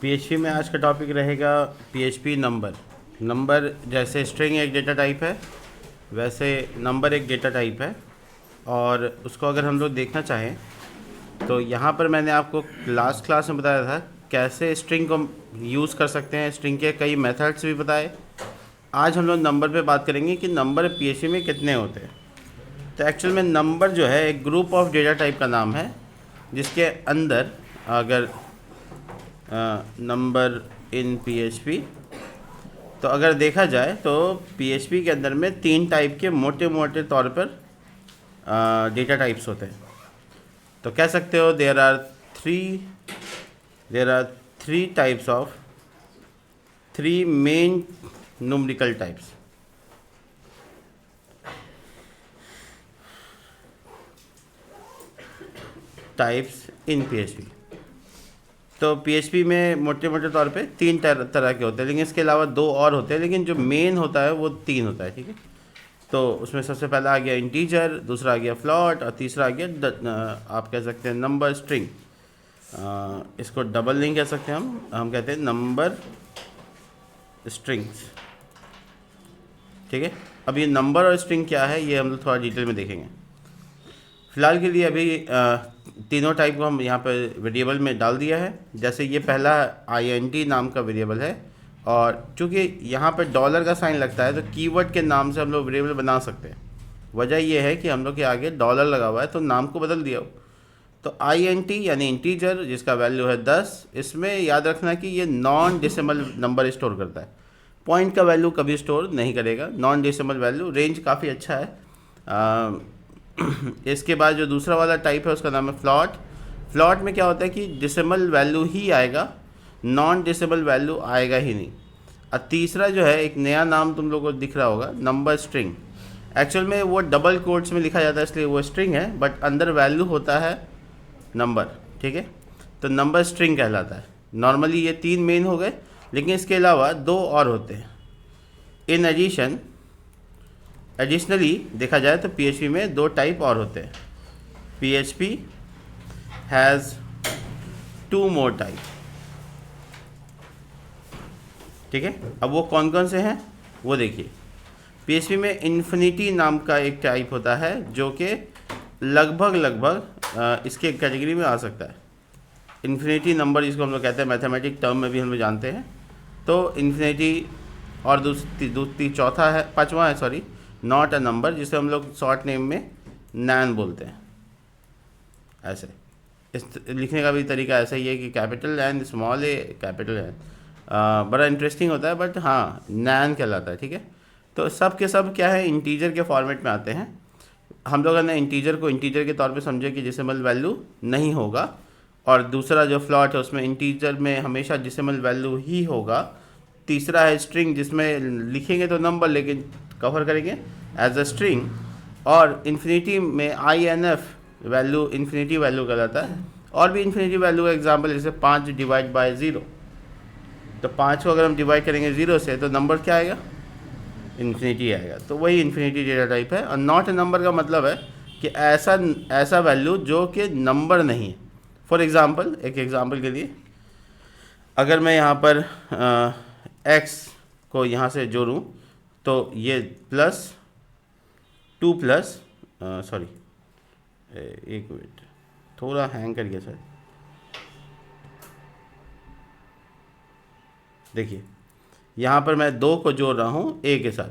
PHP में आज का टॉपिक रहेगा पीएचपी नंबर। नंबर जैसे स्ट्रिंग एक डेटा टाइप है, वैसे नंबर एक डेटा टाइप है। और उसको अगर हम लोग देखना चाहें तो यहाँ पर मैंने आपको लास्ट क्लास में बताया था कैसे स्ट्रिंग को यूज़ कर सकते हैं। स्ट्रिंग के कई मेथड्स भी बताए। आज हम लोग नंबर पे बात करेंगे कि नंबर पीएचपी में कितने होते हैं। तो एक्चुअल में नंबर जो है एक ग्रुप ऑफ डेटा टाइप का नाम है, जिसके अंदर अगर नंबर इन पीएचपी तो अगर देखा जाए तो पीएचपी के अंदर में 3 टाइप के मोटे मोटे तौर पर डेटा टाइप्स होते हैं। तो कह सकते हो there are three types of 3 main numerical types in PHP. तो पीएचपी में मोटे मोटे तौर पे 3 तरह के होते हैं, लेकिन इसके अलावा 2 और होते हैं, लेकिन जो मेन होता है वो 3 होता है। ठीक है, तो उसमें सबसे पहला आ गया इंटीजर, दूसरा आ गया फ्लॉट और तीसरा आ गया आप कह सकते हैं नंबर स्ट्रिंग। इसको डबल नहीं कह सकते, हम कहते हैं नंबर स्ट्रिंग्स। ठीक है, अब ये नंबर और स्ट्रिंग क्या है ये हम लोग थोड़ा डिटेल में देखेंगे। फ़िलहाल के लिए अभी तीनों टाइप को हम यहाँ पर वेरिएबल में डाल दिया है। जैसे ये पहला int नाम का वेरिएबल है, और चूँकि यहाँ पर डॉलर का साइन लगता है तो कीवर्ड के नाम से हम लोग वेरिएबल बना सकते हैं। वजह ये है कि हम लोग के आगे डॉलर लगा हुआ है तो नाम को बदल दिया हो। तो int यानी इंटीजर जिसका वैल्यू है 10, इसमें याद रखना कि ये नॉन डेसिमल नंबर स्टोर करता है। पॉइंट का वैल्यू कभी स्टोर नहीं करेगा, नॉन डेसिमल वैल्यू। रेंज काफ़ी अच्छा है। इसके बाद जो दूसरा वाला टाइप है उसका नाम है फ्लॉट। फ्लॉट में क्या होता है कि डेसिमल वैल्यू ही आएगा, नॉन डेसिमल वैल्यू आएगा ही नहीं। और तीसरा जो है एक नया नाम तुम लोगों को दिख रहा होगा, नंबर स्ट्रिंग। एक्चुअल में वो डबल कोट्स में लिखा जाता है इसलिए वो स्ट्रिंग है, बट अंदर वैल्यू होता है नंबर। ठीक है, तो नंबर स्ट्रिंग कहलाता है। नॉर्मली ये 3 मेन हो गए, लेकिन इसके अलावा 2 और होते हैं। इन एडिशनली देखा जाए तो पीएचपी में 2 टाइप और होते हैं। PHP has 2 more type. ठीक है, अब वो कौन कौन से हैं वो देखिए। पीएचपी में इन्फिनिटी नाम का एक टाइप होता है जो कि लगभग इसके कैटेगरी में आ सकता है। इन्फिनिटी नंबर जिसको हम लोग कहते हैं, मैथमेटिक टर्म में भी हम लोग जानते हैं। तो इन्फिनिटी, और चौथा है, पाँचवा है सॉरी, नॉट अ नंबर, जिसे हम लोग शॉर्ट नेम में नैन बोलते हैं। ऐसे इस लिखने का भी तरीका ऐसा ही है कि कैपिटल एन, स्मॉल ए, कैपिटल एन। बड़ा इंटरेस्टिंग होता है, बट हाँ नैन कहलाता है। ठीक है, तो सब के सब क्या है, इंटीजर के फॉर्मेट में आते हैं। हम लोगों ने इंटीजर को इंटीजर के तौर पे समझे कि डेसिमल वैल्यू नहीं होगा, और दूसरा जो फ्लॉट है उसमें इंटीजर में हमेशा डेसिमल वैल्यू ही होगा। तीसरा है स्ट्रिंग, जिसमें लिखेंगे तो नंबर लेकिन कवर करेंगे एज अ स्ट्रिंग। और इन्फिनिटी में INF वैल्यू इन्फिनिटी वैल्यू कहलाता है। और भी इन्फिनिटी वैल्यू का एग्जांपल जैसे 5 डिवाइड बाय 0, तो 5 को अगर हम डिवाइड करेंगे 0 से तो नंबर क्या आएगा, इन्फिनिटी आएगा। तो वही इन्फिनिटी डेटा टाइप है। और नॉट ए नंबर का मतलब है कि ऐसा वैल्यू जो कि नंबर नहीं है। फॉर एग्ज़ाम्पल, एक एग्ज़ाम्पल के लिए अगर मैं यहाँ पर x को यहाँ से जोड़ूँ तो ये +2 प्लस सॉरी एक मिनट, थोड़ा हैंग कर गया सर। देखिए यहाँ पर मैं 2 को जोड़ रहा हूँ a के साथ।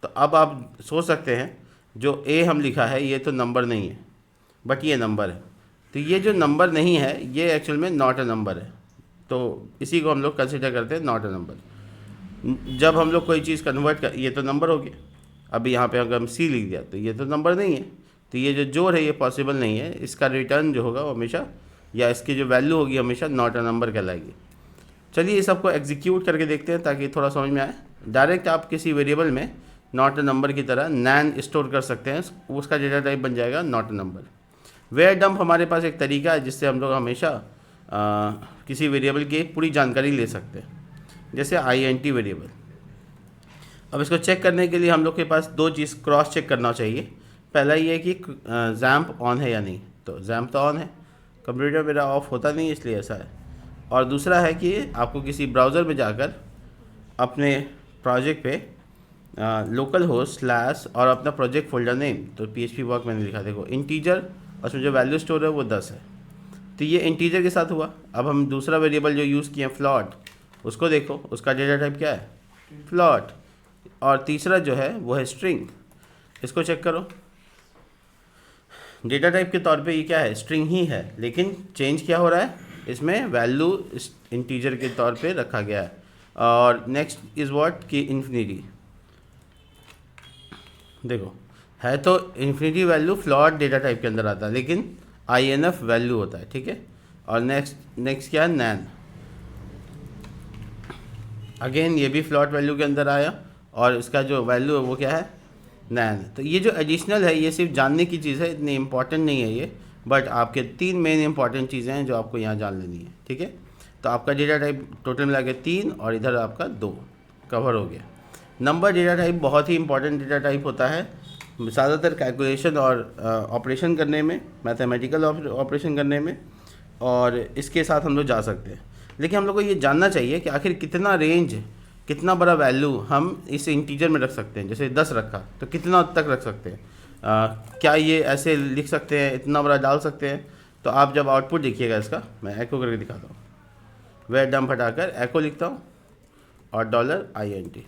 तो अब आप सोच सकते हैं जो a हम लिखा है ये तो नंबर नहीं है, बट ये नंबर है। तो ये जो नंबर नहीं है ये एक्चुअल में नॉट अ नंबर है। तो इसी को हम लोग कंसिडर करते हैं नॉट अ नंबर। जब हम लोग कोई चीज़ कन्वर्ट कर, ये तो नंबर हो गया। अभी यहाँ पे अगर हम C लिख दिया तो ये तो नंबर नहीं है। तो ये जो जोड़ है ये पॉसिबल नहीं है। इसका रिटर्न जो होगा वो हमेशा, या इसकी जो वैल्यू होगी हमेशा नॉट अ नंबर कहलाएगी। चलिए इस सबको एग्जीक्यूट करके देखते हैं ताकि थोड़ा समझ में आए। डायरेक्ट आप किसी वेरिएबल में नॉट अ नंबर की तरह नैन स्टोर कर सकते हैं, उसका डेटा टाइप बन जाएगा not a number. Var dump हमारे पास एक तरीका है जिससे हम लोग हमेशा किसी वेरिएबल की पूरी जानकारी ले सकते हैं, जैसे int वेरिएबल। अब इसको चेक करने के लिए हम लोग के पास 2 चीज़ क्रॉस चेक करना चाहिए। पहला ये है कि जैम्प ऑन है या नहीं। तो जैम्प तो ऑन है, कंप्यूटर मेरा ऑफ होता नहीं इसलिए ऐसा है। और दूसरा है कि आपको किसी ब्राउज़र में जाकर अपने प्रोजेक्ट पे लोकल होस्ट स्लैश और अपना प्रोजेक्ट फोल्डर नेम, तो PHP वर्क मैंने लिखा, देखो इंटीजर, उसमें जो वैल्यू स्टोर है वो 10 है, तो ये इंटीजर के साथ हुआ। अब हम दूसरा वेरिएबल जो यूज़ किए फ्लॉट, उसको देखो, उसका डेटा टाइप क्या है, फ्लॉट, और तीसरा जो है वो है स्ट्रिंग, इसको चेक करो, डेटा टाइप के तौर पे ये क्या है, स्ट्रिंग ही है, लेकिन चेंज क्या हो रहा है, इसमें वैल्यू इंटीजर के तौर पे रखा गया है। और नेक्स्ट इज़ व्हाट कि इन्फिनिटी, देखो है तो infinity value float data type के अंदर आता है, लेकिन INF वैल्यू होता है, ठीक है। और नेक्स्ट क्या है, नैन, अगेन ये भी फ्लॉट वैल्यू के अंदर आया, और इसका जो वैल्यू है वो क्या है, नैन। तो ये जो एडिशनल है ये सिर्फ जानने की चीज़ है, इतनी इंपॉर्टेंट नहीं है ये, बट आपके 3 मेन इंपॉर्टेंट चीज़ें हैं जो आपको यहाँ जान लेनी है, ठीक है। तो आपका डेटा टाइप टोटल मिला के 3 और इधर आपका 2 कवर हो गया। नंबर डेटा टाइप बहुत ही इंपॉर्टेंट डेटा टाइप होता है, ज़्यादातर कैलकुलेशन और ऑपरेशन करने में, मैथमेटिकल ऑपरेशन करने में, और इसके साथ हम लोग जा सकते हैं। लेकिन हम लोग को ये जानना चाहिए कि आखिर कितना रेंज, कितना बड़ा वैल्यू हम इस इंटीजर में रख सकते हैं। जैसे 10 रखा तो कितना तक रख सकते हैं, क्या ये ऐसे लिख सकते हैं, इतना बड़ा डाल सकते हैं। तो आप जब आउटपुट देखिएगा इसका, मैं एको करके दिखाता हूँ, वह डंप हटाकर एको लिखता हूँ और $INT,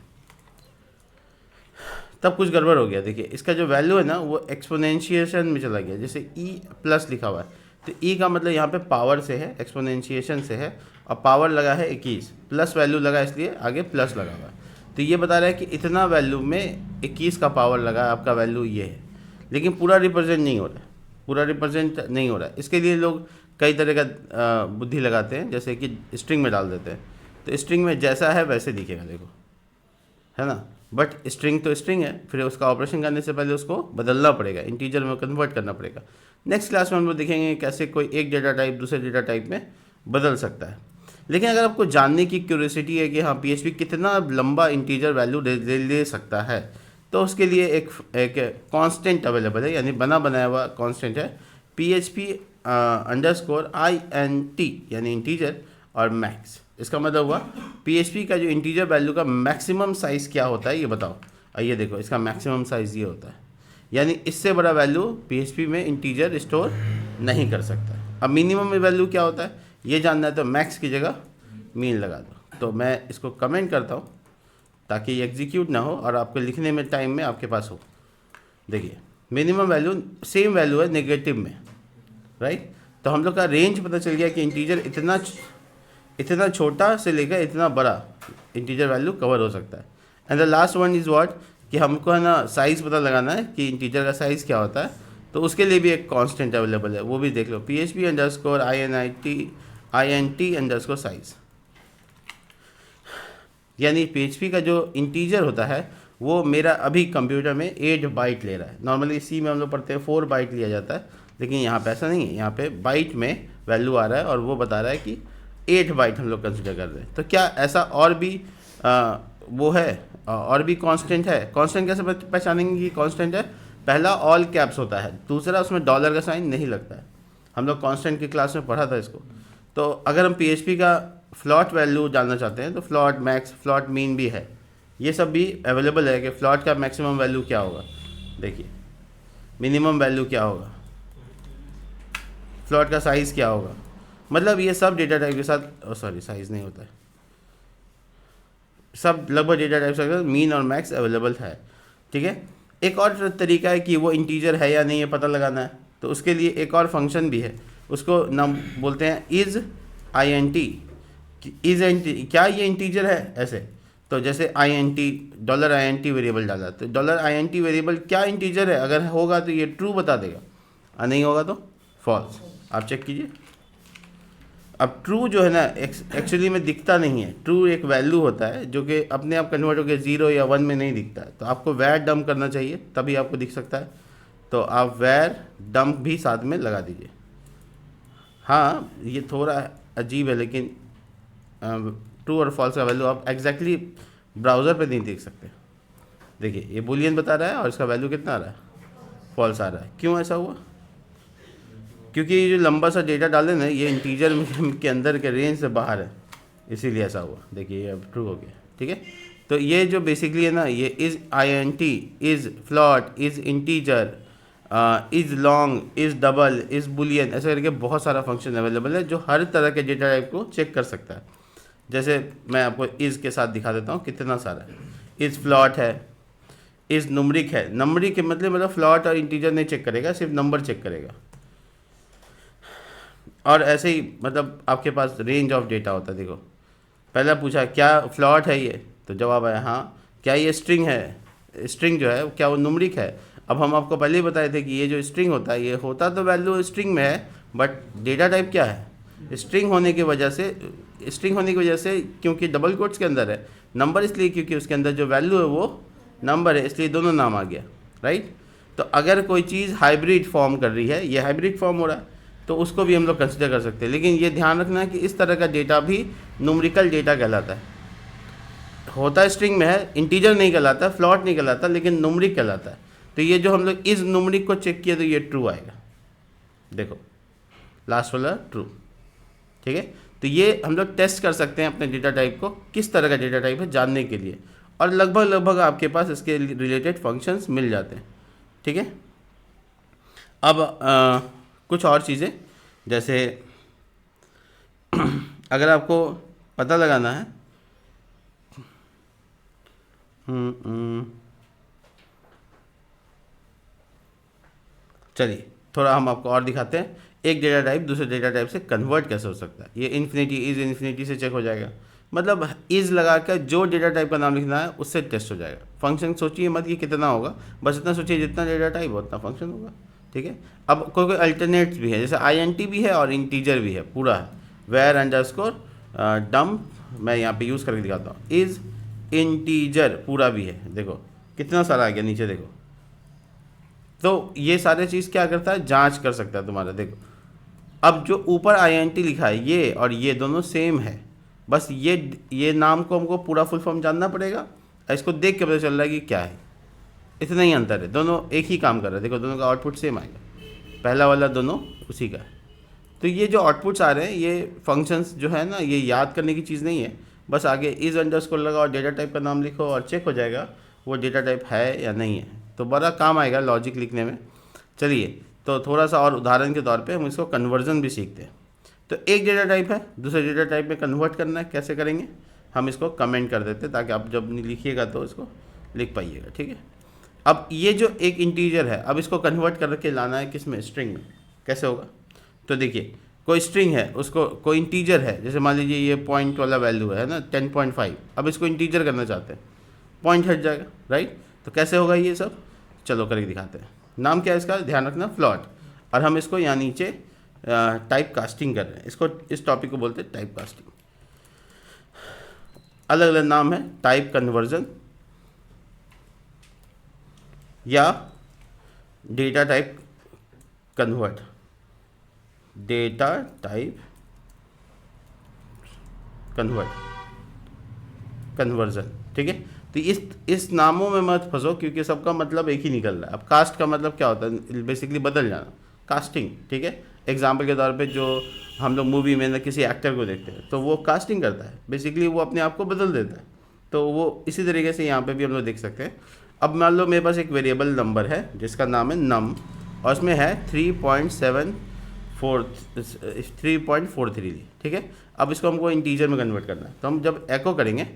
तब कुछ गड़बड़ हो गया। देखिए इसका जो वैल्यू है ना वो एक्सपोनेंशिएशन में चला गया, जैसे E+ लिखा हुआ है, तो E का मतलब यहाँ पे पावर से है, एक्सपोनेंशिएशन से है, और पावर लगा है 21, प्लस वैल्यू लगा इसलिए आगे प्लस लगा हुआ है। तो ये बता रहा है कि इतना वैल्यू में 21 का पावर लगा, आपका वैल्यू ये है, लेकिन पूरा रिप्रेजेंट नहीं हो रहा है, पूरा रिप्रेजेंट नहीं हो रहा है। इसके लिए लोग कई तरह का बुद्धि लगाते हैं, जैसे कि स्ट्रिंग में डाल देते हैं, तो स्ट्रिंग में जैसा है वैसे दिखेगा, देखो, है ना। बट स्ट्रिंग तो स्ट्रिंग है, फिर उसका ऑपरेशन करने से पहले उसको बदलना पड़ेगा, इंटीजर में कन्वर्ट करना पड़ेगा। नेक्स्ट क्लास में हम लोग देखेंगे कैसे कोई एक डेटा टाइप दूसरे डेटा टाइप में बदल सकता है। लेकिन अगर आपको जानने की क्यूरियोसिटी है कि हाँ PHP कितना लंबा इंटीजर वैल्यू ले सकता है, तो उसके लिए एक कांस्टेंट अवेलेबल है, यानी बना बनाया हुआ कांस्टेंट है, PHP _INT, यानी इंटीजर और मैक्स। इसका मतलब हुआ PHP का जो इंटीजर वैल्यू का मैक्सिमम साइज़ क्या होता है ये बताओ। आइए देखो, इसका मैक्सिमम साइज़ ये होता है, यानी इससे बड़ा वैल्यू PHP में इंटीजर स्टोर नहीं कर सकता। अब मिनिमम वैल्यू क्या होता है ये जानना है, तो मैक्स की जगह मीन लगा दो। तो मैं इसको कमेंट करता हूँ ताकि ये एग्जीक्यूट ना हो और आपको लिखने में टाइम में आपके पास हो। देखिए मिनिमम वैल्यू सेम वैल्यू है नेगेटिव में, राइट। तो हम लोग का रेंज पता चल गया कि इंटीजर इतना छोटा से लेकर इतना बड़ा इंटीजर वैल्यू कवर हो सकता है। And the last one is what कि हमको है ना साइज़ पता लगाना है कि इंटीजर का साइज़ क्या होता है, तो उसके लिए भी एक कांस्टेंट अवेलेबल है, वो भी देख लो, PHP _INT _size। यानी PHP का जो इंटीजर होता है वो मेरा अभी कंप्यूटर में 8 बाइट ले रहा है। नॉर्मली सी में हम लोग पढ़ते हैं 4 बाइट लिया जाता है, लेकिन यहाँ पे ऐसा नहीं है, यहाँ पे बाइट में वैल्यू आ रहा है और वो बता रहा है कि 8 बाइट हम लोग कंसिडर कर रहे हैं। तो क्या ऐसा और भी वो है, और भी कांस्टेंट है? कांस्टेंट कैसे पहचानेंगे कि कांस्टेंट है? पहला ऑल कैप्स होता है, दूसरा उसमें डॉलर का साइन नहीं लगता है। हम लोग कांस्टेंट की क्लास में पढ़ा था इसको। तो अगर हम PHP का फ्लॉट वैल्यू जानना चाहते हैं तो फ्लॉट मैक्स, फ्लॉट मीन भी है, ये सब भी अवेलेबल है कि फ्लॉट का मैक्सिमम वैल्यू क्या होगा, देखिए मिनिमम वैल्यू क्या होगा, फ्लॉट का साइज़ क्या होगा, मतलब ये सब डेटा टाइप के साथ, सॉरी साइज़ नहीं होता है, सब लगभग डेटा टाइप के साथ मीन और मैक्स अवेलेबल है, ठीक है। एक और तरीका है कि वो इंटीजर है या नहीं ये पता लगाना है, तो उसके लिए एक और फंक्शन भी है, उसको नाम बोलते हैं इज़ INT। इज़ INT क्या ये इंटीजर है ऐसे, तो जैसे INT $INT वेरिएबल डाला, तो $INT वेरिएबल क्या इंटीजर है, अगर होगा तो ये ट्रू बता देगा और नहीं होगा तो फॉल्स। आप चेक कीजिए। अब ट्रू जो है ना एक्चुअली में दिखता नहीं है, ट्रू एक वैल्यू होता है जो कि अपने आप कन्वर्ट होकर 0 या 1 में नहीं दिखता है, तो आपको वैर डंप करना चाहिए तभी आपको दिख सकता है। तो आप वैर डंप भी साथ में लगा दीजिए। हाँ ये थोड़ा अजीब है, लेकिन ट्रू और फॉल्स का वैल्यू आप एग्जैक्टली ब्राउज़र पे नहीं देख सकते। देखिए ये बुलियन बता रहा है और इसका वैल्यू कितना आ रहा है, फॉल्स आ रहा है। क्यों ऐसा हुआ? क्योंकि ये जो लंबा सा डेटा डाले ना ये इंटीजर के अंदर के रेंज से बाहर है, इसीलिए ऐसा हुआ। देखिए ये अब ट्रू हो गया, ठीक है। तो ये जो बेसिकली है ना, ये is INT, is float, is integer, is long, is double, is boolean, ऐसे करके बहुत सारा फंक्शन अवेलेबल है जो हर तरह के डेटा टाइप को चेक कर सकता है। जैसे मैं आपको इज़ के साथ दिखा देता हूँ कितना सारा है। इज़ फ्लॉट है, इज़ नुमरिक है। नंबरिक के मतलब फ्लॉट और इंटीजर नहीं चेक करेगा, सिर्फ नंबर चेक करेगा। और ऐसे ही मतलब आपके पास रेंज ऑफ डेटा होता है। देखो पहला पूछा क्या फ्लॉट है ये, तो जवाब आया हाँ। क्या ये स्ट्रिंग है, स्ट्रिंग जो है क्या वो नुमरिक है। अब हम आपको पहले ही बताए थे कि ये जो स्ट्रिंग होता है ये होता तो वैल्यू स्ट्रिंग में है, बट डेटा टाइप क्या है, स्ट्रिंग होने की वजह से। स्ट्रिंग होने की वजह से क्योंकि डबल कोट्स के अंदर है, नंबर इसलिए क्योंकि उसके अंदर जो वैल्यू है वो नंबर है, इसलिए दोनों नाम आ गया, राइट। तो अगर कोई चीज़ हाइब्रिड फॉर्म कर रही है, ये हाइब्रिड फॉर्म हो रहा है, तो उसको भी हम लोग कंसिडर कर सकते हैं। लेकिन ये ध्यान रखना है कि इस तरह का डेटा भी न्यूमेरिकल डेटा कहलाता है। होता स्ट्रिंग में है, इंटीजर नहीं कहलाता, फ्लॉट नहीं कहलाता, लेकिन न्यूमेरिक कहलाता है। तो ये जो हम लोग इस न्यूमेरिक को चेक किया तो ये ट्रू आएगा। देखो लास्ट वाला ट्रू, ठीक है। तो ये हम लोग टेस्ट कर सकते हैं अपने डेटा टाइप को, किस तरह का डेटा टाइप है जानने के लिए, और लगभग आपके पास इसके रिलेटेड फंक्शंस मिल जाते हैं, ठीक है। अब कुछ और चीज़ें, जैसे अगर आपको पता लगाना है चलिए थोड़ा हम आपको और दिखाते हैं। एक डेटा टाइप दूसरे डेटा टाइप से कन्वर्ट कैसे हो सकता है। ये इन्फिनिटी, इज़ इन्फिनिटी से चेक हो जाएगा, मतलब इज़ लगा कर जो डेटा टाइप का नाम लिखना है उससे टेस्ट हो जाएगा। फंक्शन सोचिए मत कि कितना होगा, बस इतना सोचिए जितना डेटा टाइप हो उतना फंक्शन होगा, ठीक है। अब कोई अल्टरनेट्स भी है, जैसे INT भी है और इंटीजर भी है, पूरा है। वेयर अंडरस्कोर डम्प, मैं यहाँ पे यूज़ करके दिखाता हूँ। इज़ इंटीजर पूरा भी है, देखो कितना सारा आ गया नीचे, देखो। तो ये सारे चीज़ क्या करता है, जांच कर सकता है तुम्हारा। देखो अब जो ऊपर INT लिखा है ये और ये दोनों सेम है, बस ये नाम को हमको पूरा फुल फॉर्म जानना पड़ेगा, इसको देख के पता चल रहा है कि क्या है। इतना ही अंतर है, दोनों एक ही काम कर रहे हैं। देखो दोनों का आउटपुट सेम आएगा, पहला वाला दोनों उसी का है। तो ये जो आउटपुट्स आ रहे हैं ये फंक्शंस जो है ना, ये याद करने की चीज़ नहीं है, बस आगे इज़ अंडरस्कोर लगाओ, डेटा टाइप का नाम लिखो और चेक हो जाएगा वो डेटा टाइप है या नहीं है। तो बड़ा काम आएगा लॉजिक लिखने में। चलिए तो थोड़ा सा और उदाहरण के तौर पे हम इसको कन्वर्जन भी सीखते हैं। तो एक डेटा टाइप है दूसरे डेटा टाइप में कन्वर्ट करना है, कैसे करेंगे, हम इसको कमेंट कर देते हैं ताकि आप जब लिखिएगा तो इसको लिख पाइएगा, ठीक है। अब ये जो एक इंटीजर है, अब इसको कन्वर्ट करके लाना है किस में, स्ट्रिंग में। कैसे होगा, तो देखिए कोई स्ट्रिंग है, उसको कोई इंटीजर है, जैसे मान लीजिए ये पॉइंट वाला वैल्यू है ना 10.5, अब इसको इंटीजर करना चाहते हैं, पॉइंट हट जाएगा, राइट। तो कैसे होगा ये सब, चलो करके दिखाते हैं। नाम क्या है इसका, ध्यान रखना, फ्लॉट। और हम इसको यहाँ नीचे टाइप कास्टिंग कर रहे हैं, इसको इस टॉपिक को बोलते हैं टाइप कास्टिंग। अलग अलग नाम है, टाइप कन्वर्जन या data type convert, data type conversion, ठीक है। तो इस नामों में मत फंसो क्योंकि सबका मतलब एक ही निकल रहा है। अब कास्ट का मतलब क्या होता है, बेसिकली बदल जाना, कास्टिंग, ठीक है। एग्जाम्पल के तौर पे जो हम लोग मूवी में ना किसी एक्टर को देखते हैं तो वो कास्टिंग करता है, बेसिकली वो अपने आप को बदल देता है। तो वो इसी तरीके से यहाँ पे भी हम लोग देख सकते हैं। अब मान लो मेरे पास एक वेरिएबल नंबर है जिसका नाम है नम, और उसमें है 3.43, ठीक है। अब इसको हमको इंटीजर में कन्वर्ट करना है, तो हम जब एको करेंगे,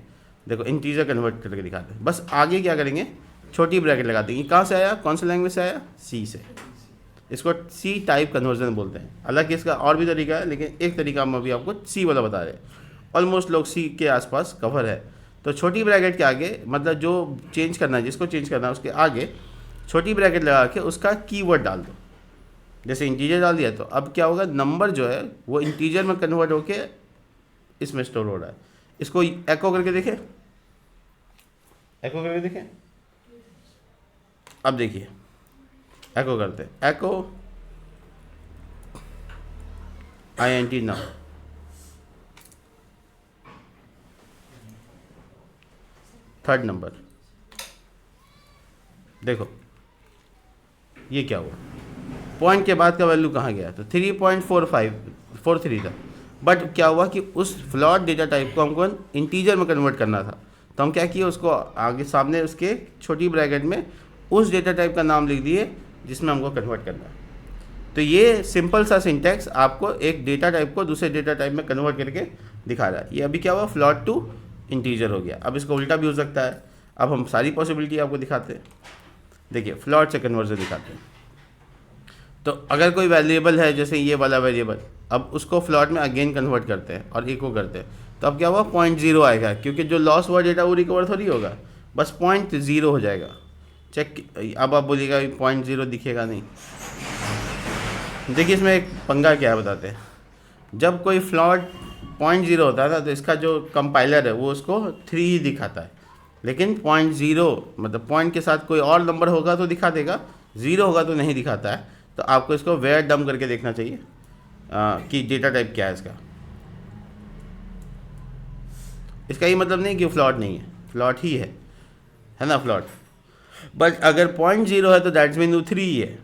देखो इंटीजर कन्वर्ट करके दिखाते हैं। बस आगे क्या करेंगे, छोटी ब्रैकेट लगा देंगे। कहाँ से आया, कौन सा लैंग्वेज से आया, सी से। इसको सी टाइप कन्वर्जन बोलते हैं। हालांकि इसका और भी तरीका है, लेकिन एक तरीका हम अभी आपको सी वाला बता रहे हैं। ऑलमोस्ट लोग सी के आसपास कवर है। तो छोटी ब्रैकेट के आगे, मतलब जो चेंज करना है, जिसको चेंज करना है उसके आगे छोटी ब्रैकेट लगा के उसका कीवर्ड डाल दो। जैसे इंटीजर डाल दिया तो अब क्या होगा, नंबर जो है वो इंटीजर में कन्वर्ट होके इसमें स्टोर हो रहा है। इसको एको करके देखें, एको करके देखें। अब देखिए एको करते हैं, एको INT नाउ, थर्ड नंबर, देखो ये क्या हुआ, पॉइंट के बाद का वैल्यू कहाँ गया, तो 3.4543 था। बट क्या हुआ कि उस फ्लॉट डेटा टाइप को हमको इंटीजर में कन्वर्ट करना था, तो हम क्या किए, उसको आगे सामने उसके छोटी ब्रैकेट में उस डेटा टाइप का नाम लिख दिए जिसमें हमको कन्वर्ट करना है। तो ये सिंपल सा सिंटैक्स आपको एक डेटा टाइप को दूसरे डेटा टाइप में कन्वर्ट करके दिखा रहा है। ये अभी क्या हुआ, फ्लॉट टू इंटीजर हो गया। अब इसको उल्टा भी हो सकता है। अब हम सारी पॉसिबिलिटी आपको दिखाते हैं। देखिए फ्लॉट से कन्वर्जन दिखाते हैं। तो अगर कोई वेरिएबल है, जैसे ये वाला वेरिएबल, अब उसको फ्लॉट में अगेन कन्वर्ट करते हैं और इको करते हैं, तो अब क्या हुआ, 0.0 आएगा, क्योंकि जो लॉस हुआ डेटा वो रिकवर थोड़ी होगा, बस 0.0 हो जाएगा। चेक। अब आप बोलिएगा 0.0 दिखेगा नहीं। देखिए इसमें एक पंगा क्या है बताते हैं। जब कोई फ्लॉट 0.0 होता है ना, तो इसका जो कंपाइलर है वो उसको 3 ही दिखाता है, लेकिन 0.0 मतलब पॉइंट के साथ कोई और नंबर होगा तो दिखा देगा, 0 होगा तो नहीं दिखाता है। तो आपको इसको वेयर डम करके देखना चाहिए कि डेटा टाइप क्या है इसका। इसका ये मतलब नहीं कि फ्लॉट नहीं है, फ्लॉट ही है ना फ्लॉट। बट अगर 0.0 है तो दैट्स मीन वो 3 ही है,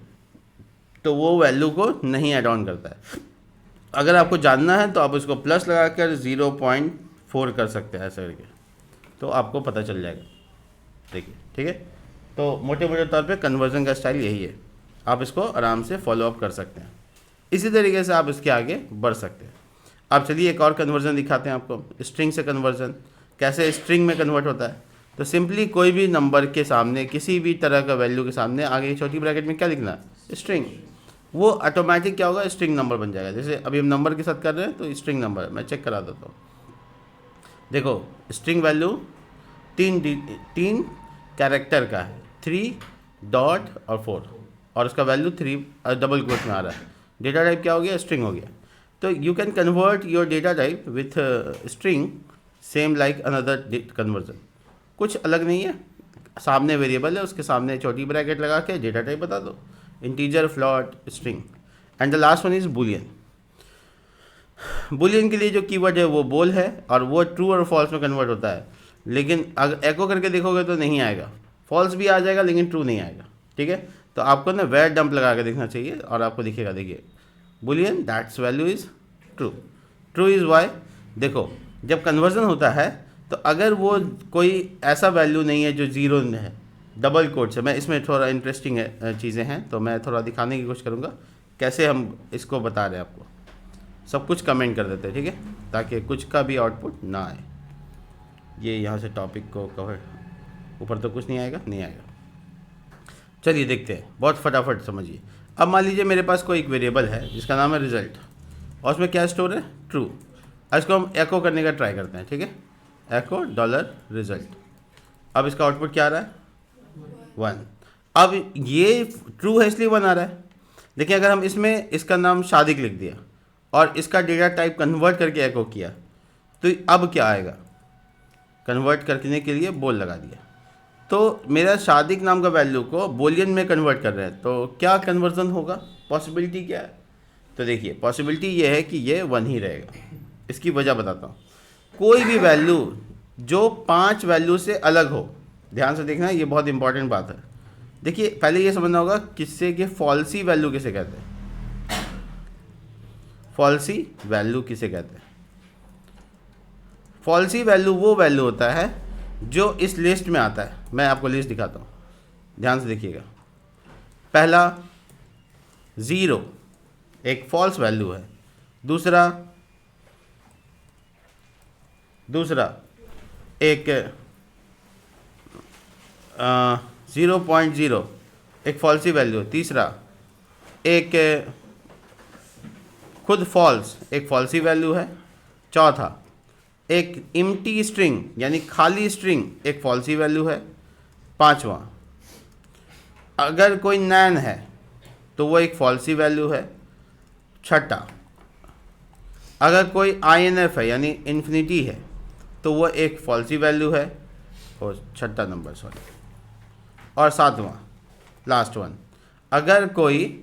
तो वो वैल्यू को नहीं ऐड ऑन करता है। अगर आपको जानना है तो आप उसको प्लस लगाकर 0.4 कर सकते हैं ऐसे करके, तो आपको पता चल जाएगा। देखिए ठीक है। तो मोटे मोटे तौर पे कन्वर्जन का स्टाइल यही है, आप इसको आराम से फॉलो अप कर सकते हैं। इसी तरीके से आप इसके आगे बढ़ सकते हैं। आप चलिए एक और कन्वर्जन दिखाते हैं आपको, स्ट्रिंग से कन्वर्जन। कैसे स्ट्रिंग में कन्वर्ट होता है, तो सिंपली कोई भी नंबर के सामने, किसी भी तरह का वैल्यू के सामने आगे छोटी ब्रैकेट में क्या लिखना है, स्ट्रिंग। वो ऑटोमेटिक क्या होगा, स्ट्रिंग नंबर बन जाएगा। जैसे अभी हम नंबर के साथ कर रहे हैं तो स्ट्रिंग नंबर, मैं चेक करा देता हूँ। देखो स्ट्रिंग वैल्यू 3 कैरेक्टर का है, 3 डॉट और 4, और उसका वैल्यू 3 डबल कोट में आ रहा है। डेटा टाइप क्या हो गया, स्ट्रिंग हो गया। तो you can convert your data type with string same like another conversion. कुछ अलग नहीं है, सामने वेरिएबल है, उसके सामने छोटी ब्रैकेट लगा के डेटा टाइप बता दो, integer, float, string. And the last one is boolean. Boolean के लिए जो कीवर्ड है वो बोल है, और वो ट्रू और फॉल्स में कन्वर्ट होता है। लेकिन अगर एको करके देखोगे तो नहीं आएगा, फॉल्स भी आ जाएगा लेकिन ट्रू नहीं आएगा। ठीक है, तो आपको ना वेयर डंप लगा के देखना चाहिए और आपको दिखेगा। देखिए Boolean that's value is true. True is why, देखो जब कन्वर्जन होता है तो अगर वो कोई ऐसा वैल्यू नहीं है जो 0 है, डबल कोट से, मैं इसमें थोड़ा इंटरेस्टिंग है चीज़ें हैं, तो मैं थोड़ा दिखाने की कोशिश करूँगा कैसे हम इसको बता रहे हैं आपको। सब कुछ कमेंट कर देते हैं, ठीक है, ताकि कुछ का भी आउटपुट ना आए। ये यहाँ से टॉपिक को कवर, ऊपर तो कुछ नहीं आएगा, नहीं आएगा। चलिए देखते हैं, बहुत फटाफट समझिए। अब मान लीजिए मेरे पास कोई एक वेरिएबल है जिसका नाम है रिजल्ट, और उसमें क्या स्टोर है, ट्रू। इसको हम एको करने का ट्राई करते हैं, ठीक है, एको $रिजल्ट। अब इसका आउटपुट क्या आ रहा है, 1। अब ये ट्रू है इसलिए 1 आ रहा है। देखिए अगर हम इसमें इसका नाम शादिक लिख दिया और इसका डेटा टाइप कन्वर्ट करके एको किया, तो अब क्या आएगा, कन्वर्ट करने के लिए बोल लगा दिया, तो मेरा शादिक नाम का वैल्यू को बोलियन में कन्वर्ट कर रहे हैं, तो क्या कन्वर्जन होगा, पॉसिबिलिटी क्या है। तो देखिए पॉसिबिलिटी ये है कि ये 1 ही रहेगा। इसकी वजह बताता हूँ। कोई भी वैल्यू जो 5 वैल्यू से अलग हो, ध्यान से देखना, ये बहुत इंपॉर्टेंट बात है। देखिए पहले ये समझना होगा किससे कि फॉल्सी वैल्यू किसे कहते हैं। फॉल्सी वैल्यू किसे कहते हैं, फॉल्सी वैल्यू वो वैल्यू होता है जो इस लिस्ट में आता है। मैं आपको लिस्ट दिखाता हूँ, ध्यान से देखिएगा। पहला 0 एक फॉल्स वैल्यू है, दूसरा एक 0.0 एक फॉल्सी वैल्यू, तीसरा एक खुद फॉल्स एक फॉल्सी वैल्यू है, चौथा एक इम्टी स्ट्रिंग यानी खाली स्ट्रिंग एक फॉल्सी वैल्यू है, पांचवा अगर कोई नैन है तो वो एक फॉल्सी वैल्यू है, छठा अगर कोई INF है यानी इन्फिनिटी है तो वो एक फॉल्सी वैल्यू है, और छठा नंबर सॉरी, और सातवां लास्ट वन अगर कोई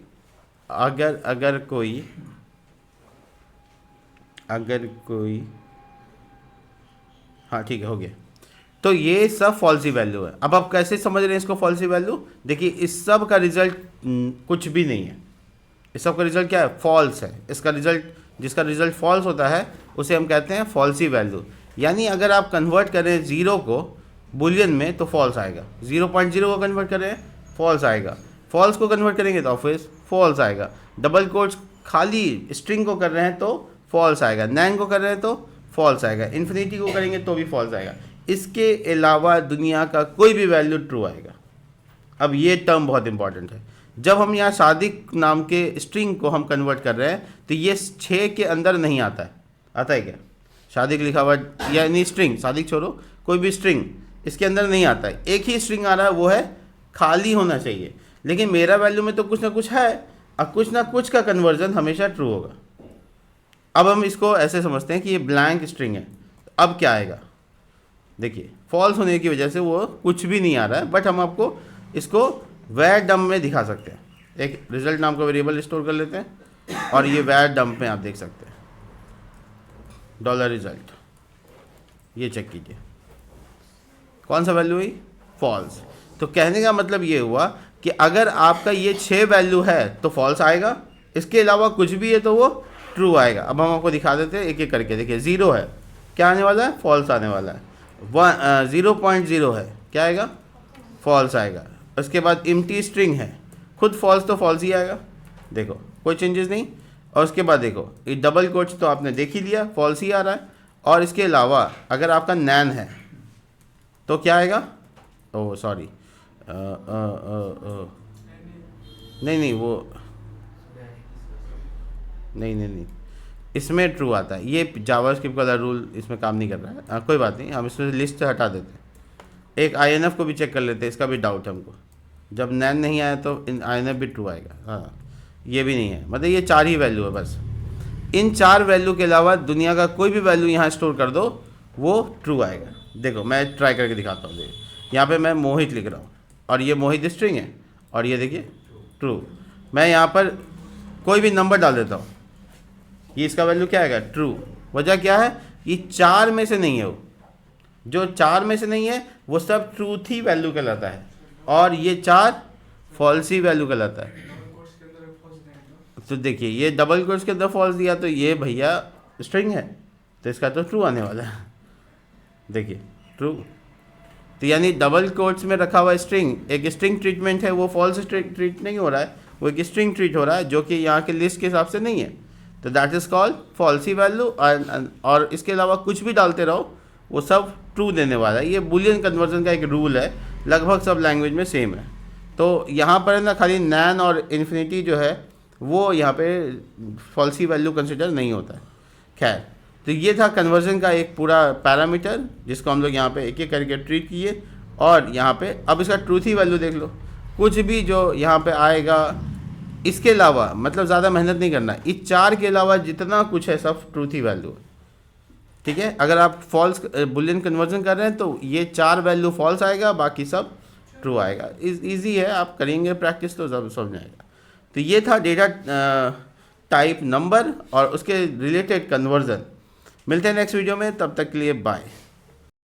हाँ ठीक है, हो गया। तो ये सब फॉल्सी वैल्यू है। अब आप कैसे समझ रहे हैं इसको फॉल्सी वैल्यू, देखिए इस सब का रिजल्ट कुछ भी नहीं है, इस सब का रिजल्ट क्या है, फॉल्स है। इसका रिजल्ट, जिसका रिजल्ट फॉल्स होता है उसे हम कहते हैं फॉल्सी वैल्यू। यानी अगर आप कन्वर्ट करें ज़ीरो को बुलियन में तो फॉल्स आएगा, 0.0 को कन्वर्ट करें फॉल्स आएगा, फॉल्स को कन्वर्ट करेंगे तो ऑफिस फॉल्स आएगा, डबल कोट्स खाली स्ट्रिंग को कर रहे हैं तो फॉल्स आएगा, नैन को कर रहे हैं तो फॉल्स आएगा, इन्फिनिटी को करेंगे तो भी फॉल्स आएगा। इसके अलावा दुनिया का कोई भी वैल्यू ट्रू आएगा। अब ये टर्म बहुत इंपॉर्टेंट है। जब हम यहाँ सादिक नाम के स्ट्रिंग को हम कन्वर्ट कर रहे हैं तो ये 6 के अंदर नहीं आता है। आता है क्या? सादिक लिखा हुआ यानी स्ट्रिंग, सादिक छोड़ो, कोई भी स्ट्रिंग इसके अंदर नहीं आता है। एक ही स्ट्रिंग आ रहा है, वो है खाली होना चाहिए। लेकिन मेरा वैल्यू में तो कुछ ना कुछ है, अब कुछ ना कुछ का कन्वर्जन हमेशा ट्रू होगा। अब हम इसको ऐसे समझते हैं कि ये ब्लैंक स्ट्रिंग है, अब क्या आएगा? देखिए, फॉल्स होने की वजह से वो कुछ भी नहीं आ रहा है, बट हम आपको इसको वैर डम में दिखा सकते हैं। एक रिजल्ट नाम का वेरिएबल स्टोर कर लेते हैं और ये वैर डम्प में आप देख सकते हैं डॉलर रिजल्ट। ये चेक कीजिए कौन सा वैल्यू हुई, फॉल्स। तो कहने का मतलब ये हुआ कि अगर आपका ये 6 वैल्यू है तो फॉल्स आएगा, इसके अलावा कुछ भी है तो वो ट्रू आएगा। अब हम आपको दिखा देते हैं एक एक करके। देखिए 0 है, क्या आने वाला है, फॉल्स आने वाला है। 0.0 है, क्या आएगा, फॉल्स आएगा। उसके बाद एम्प्टी स्ट्रिंग है, खुद फॉल्स तो फॉल्स ही आएगा, देखो कोई चेंजेस नहीं। और उसके बाद देखो ये डबल कोट्स तो आपने देख ही लिया, फॉल्स ही आ रहा है। और इसके अलावा अगर आपका नैन है तो क्या आएगा, ओह सॉरी, नहीं वो नहीं इसमें ट्रू आता है। ये जावास्क्रिप्ट वाला रूल इसमें काम नहीं कर रहा है। कोई बात नहीं, हम इसमें लिस्ट से हटा देते हैं। एक INF को भी चेक कर लेते हैं, इसका भी डाउट है हमको। जब नैन नहीं आया तो INF भी ट्रू आएगा। हाँ, ये भी नहीं है, मतलब ये 4 ही वैल्यू है बस। इन 4 वैल्यू के अलावा दुनिया का कोई भी वैल्यू यहाँ स्टोर कर दो वो ट्रू आएगा। देखो मैं ट्राई करके दिखाता हूँ। देखिए यहाँ पे मैं मोहित लिख रहा हूँ और ये मोहित स्ट्रिंग है और ये देखिए ट्रू। मैं यहाँ पर कोई भी नंबर डाल देता हूँ, ये इसका वैल्यू क्या आएगा, ट्रू। वजह क्या है, ये 4 में से नहीं है। वो जो 4 में से नहीं है वो सब ट्रूथ ही वैल्यू कहलाता है और ये 4 फॉल्स ही वैल्यू कहलाता है। तो देखिए ये डबल कोट्स के अंदर फॉल्स दिया तो ये भैया स्ट्रिंग है तो इसका तो ट्रू आने वाला है। देखिए ट्रू, तो यानी डबल कोट्स में रखा हुआ स्ट्रिंग एक स्ट्रिंग ट्रीटमेंट है, वो फॉल्स ट्रीट नहीं हो रहा है, वो एक स्ट्रिंग ट्रीट हो रहा है जो कि यहाँ के लिस्ट के हिसाब से नहीं है। तो that is called falsies value. और इसके अलावा कुछ भी डालते रहो वो सब ट्रू देने वाला है। ये बुलियन कन्वर्जन का एक रूल है, लगभग सब लैंग्वेज में सेम है। तो यहाँ पर ना खाली नैन और इन्फिनिटी जो है वो यहाँ पे फॉल्सी वैल्यू कंसिडर नहीं होता है। खैर, तो ये था कन्वर्जन का एक पूरा पैरामीटर जिसको हम लोग यहाँ पे एक एक करके ट्रीट किए। और यहाँ पे अब इसका ट्रूथ ही वैल्यू देख लो, कुछ भी जो यहाँ पे आएगा इसके अलावा, मतलब ज़्यादा मेहनत नहीं करना, इस 4 के अलावा जितना कुछ है सब ट्रूथ ही वैल्यू है। ठीक है, अगर आप फॉल्स बुलियन कन्वर्जन कर रहे हैं तो ये 4 वैल्यू फॉल्स आएगा, बाकी सब ट्रू आएगा। ईजी है, आप करेंगे प्रैक्टिस तो सब समझ आएगा। तो ये था डेटा टाइप नंबर और उसके रिलेटेड कन्वर्जन। मिलते हैं नेक्स्ट वीडियो में, तब तक के लिए बाय।